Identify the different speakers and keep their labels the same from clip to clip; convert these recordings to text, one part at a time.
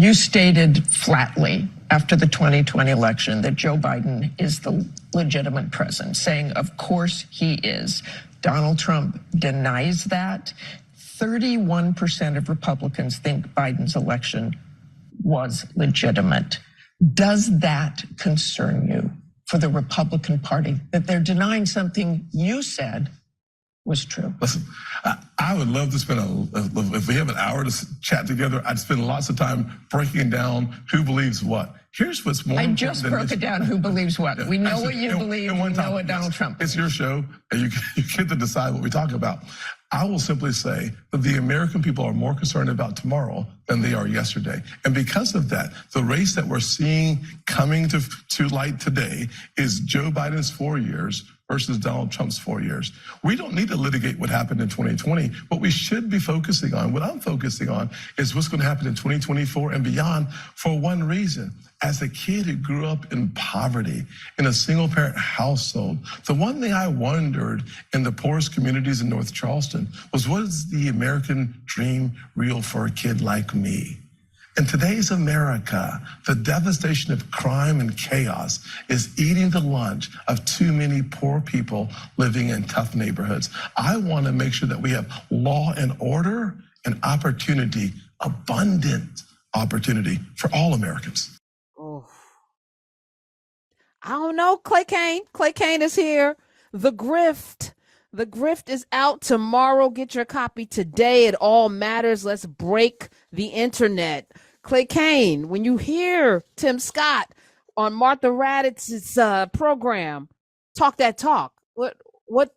Speaker 1: You stated flatly after the 2020 election that Joe Biden is the legitimate president, saying, of course he is. Donald Trump denies that. 31% of Republicans think Biden's election was legitimate. Does that concern you for the Republican Party, that they're denying something you said was true?
Speaker 2: Listen, I would love to spend if we have an hour to chat together, I'd spend lots of time breaking down who believes what. Here's what's more important.
Speaker 1: I just broke it down who believes what.
Speaker 2: Yeah,
Speaker 1: we know
Speaker 2: absolutely.
Speaker 1: What you believe, we know what Donald Trump
Speaker 2: It's your show, and you get to decide what we talk about. I will simply say that the American people are more concerned about tomorrow than they are yesterday. And because of that, the race that we're seeing coming to light today is Joe Biden's 4 years versus Donald Trump's 4 years. We don't need to litigate what happened in 2020. What we should be focusing on, what I'm focusing on, is what's going to happen in 2024 and beyond, for one reason. As a kid who grew up in poverty, in a single-parent household, the one thing I wondered in the poorest communities in North Charleston was, what is the American dream real for a kid like me? In today's America, the devastation of crime and chaos is eating the lunch of too many poor people living in tough neighborhoods. I want to make sure that we have law and order and opportunity, abundant opportunity for all Americans.
Speaker 3: Oh, I don't know, Clay Cane. Clay Cane is here. The Grift. The Grift is out tomorrow. Get your copy today. It all matters. Let's break the internet. Clay Cane, when you hear Tim Scott on Martha Raditz's program, talk that talk, what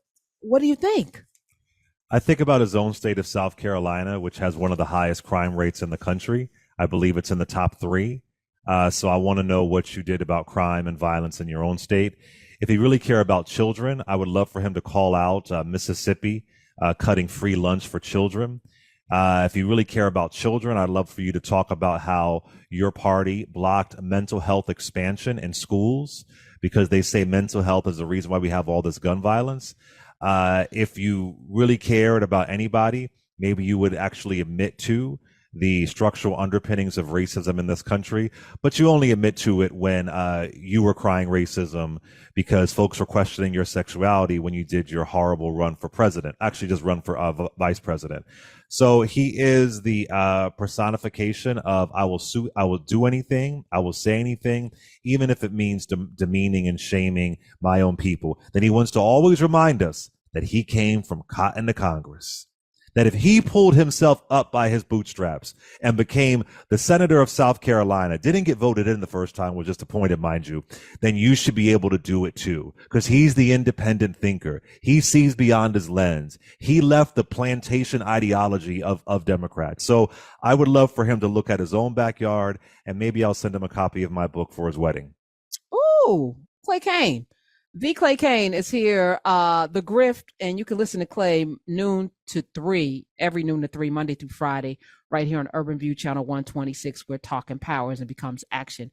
Speaker 3: do you think?
Speaker 4: I think about his own state of South Carolina, which has one of the highest crime rates in the country. I believe it's in the top 3. So I want to know what you did about crime and violence in your own state. If you really care about children, I would love for him to call out Mississippi cutting free lunch for children. If you really care about children, I'd love for you to talk about how your party blocked mental health expansion in schools because they say mental health is the reason why we have all this gun violence. If you really cared about anybody, maybe you would actually admit to the structural underpinnings of racism in this country, but you only admit to it when you were crying racism because folks were questioning your sexuality when you did your horrible run for president, actually just run for vice president. So he is the personification of I will do anything, I will say anything, even if it means demeaning and shaming my own people. Then he wants to always remind us that he came from cotton to Congress. That if he pulled himself up by his bootstraps and became the senator of South Carolina, didn't get voted in the first time, was just appointed, mind you, then you should be able to do it too. Because he's the independent thinker. He sees beyond his lens. He left the plantation ideology of Democrats. So I would love for him to look at his own backyard, and maybe I'll send him a copy of my book for his wedding.
Speaker 3: Ooh, Clay Cane. The Clay Cane is here, The Grift, and you can listen to Clay noon to 3, every noon to 3, Monday through Friday, right here on Urban View Channel 126, where talk empowers and becomes action.